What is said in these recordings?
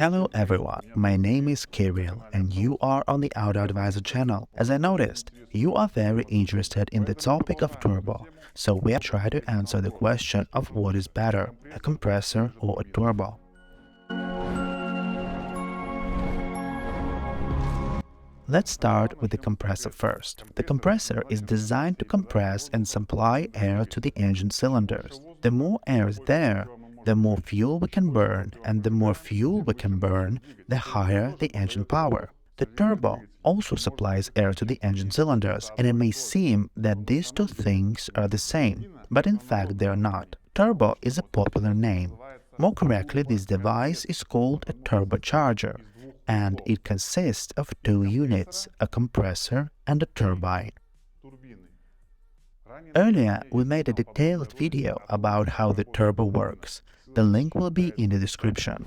Hello everyone, my name is Kirill and you are on the AutoAdviser channel. As I noticed, you are very interested in the topic of turbo, so we are trying to answer the question of what is better, a compressor or a turbo. Let's start with the compressor first. The compressor is designed to compress and supply air to the engine cylinders. The more air is there, the more fuel we can burn, and the more fuel we can burn, the higher the engine power. The turbo also supplies air to the engine cylinders, and it may seem that these two things are the same, but in fact they are not. Turbo is a popular name. More correctly, this device is called a turbocharger, and it consists of two units, a compressor and a turbine. Earlier, we made a detailed video about how the turbo works. The link will be in the description.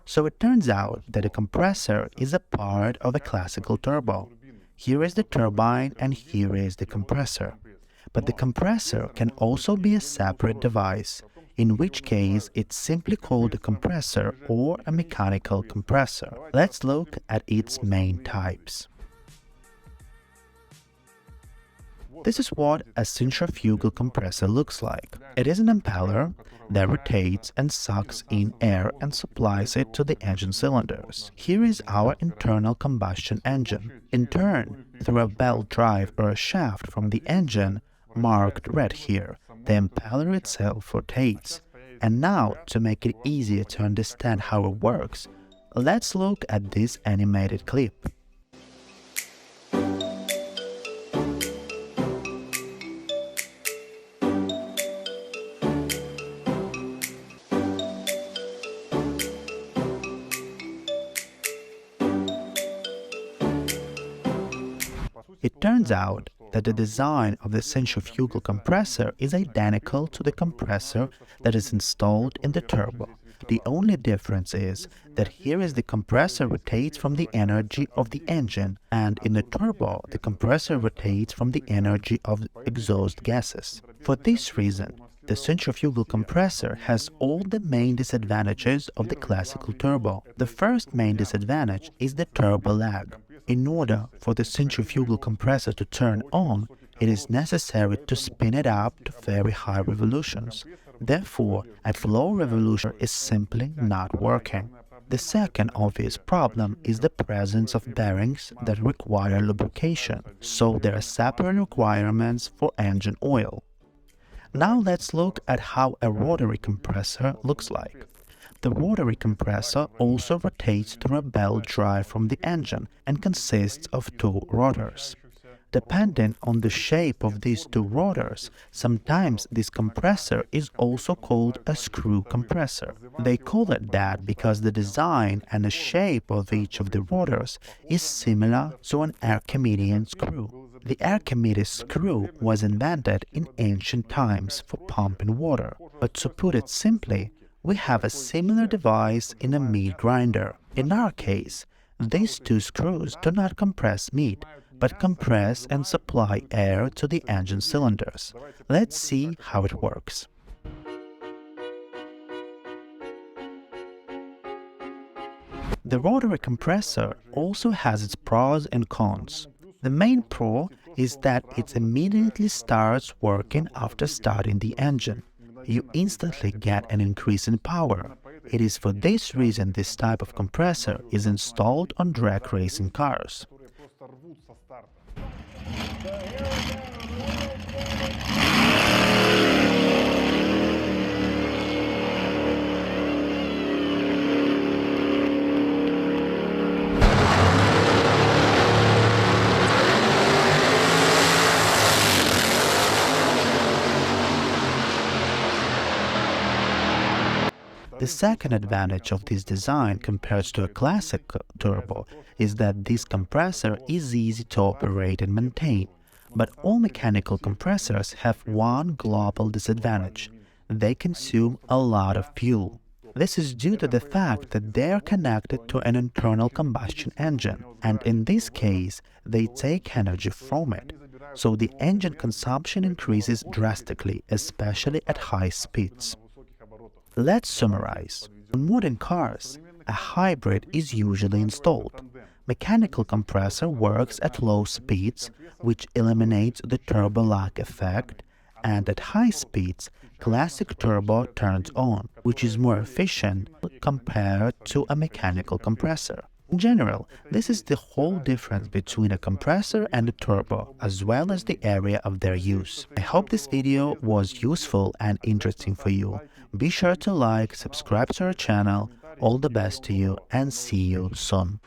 So it turns out that a compressor is a part of a classical turbo. Here is the turbine and here is the compressor. But the compressor can also be a separate device, in which case it's simply called a compressor or a mechanical compressor. Let's look at its main types. This is what a centrifugal compressor looks like. It is an impeller that rotates and sucks in air and supplies it to the engine cylinders. Here is our internal combustion engine. In turn, through a belt drive or a shaft from the engine, marked red here, the impeller itself rotates. And now, to make it easier to understand how it works, let's look at this animated clip. It turns out that the design of the centrifugal compressor is identical to the compressor that is installed in the turbo. The only difference is that here is the compressor rotates from the energy of the engine, and in the turbo the compressor rotates from the energy of exhaust gases. For this reason, the centrifugal compressor has all the main disadvantages of the classical turbo. The first main disadvantage is the turbo lag. In order for the centrifugal compressor to turn on, it is necessary to spin it up to very high revolutions. Therefore, at low revolution it is simply not working. The second obvious problem is the presence of bearings that require lubrication, so there are separate requirements for engine oil. Now let's look at how a rotary compressor looks like. The rotary compressor also rotates through a belt drive from the engine and consists of two rotors. Depending on the shape of these two rotors, sometimes this compressor is also called a screw compressor. They call it that because the design and the shape of each of the rotors is similar to an Archimedean screw. The Archimedes screw was invented in ancient times for pumping water, but to put it simply, we have a similar device in a meat grinder. In our case, these two screws do not compress meat, but compress and supply air to the engine cylinders. Let's see how it works. The rotary compressor also has its pros and cons. The main pro is that it immediately starts working after starting the engine. You instantly get an increase in power. It is for this reason this type of compressor is installed on drag racing cars. The second advantage of this design compared to a classic turbo is that this compressor is easy to operate and maintain. But all mechanical compressors have one global disadvantage: they consume a lot of fuel. This is due to the fact that they are connected to an internal combustion engine, and in this case, they take energy from it. So the engine consumption increases drastically, especially at high speeds. Let's summarize. On modern cars, a hybrid is usually installed. Mechanical compressor works at low speeds, which eliminates the turbo lag effect, and at high speeds, classic turbo turns on, which is more efficient compared to a mechanical compressor. In general, this is the whole difference between a compressor and a turbo, as well as the area of their use. I hope this video was useful and interesting for you. Be sure to like, subscribe to our channel. All the best to you and see you soon.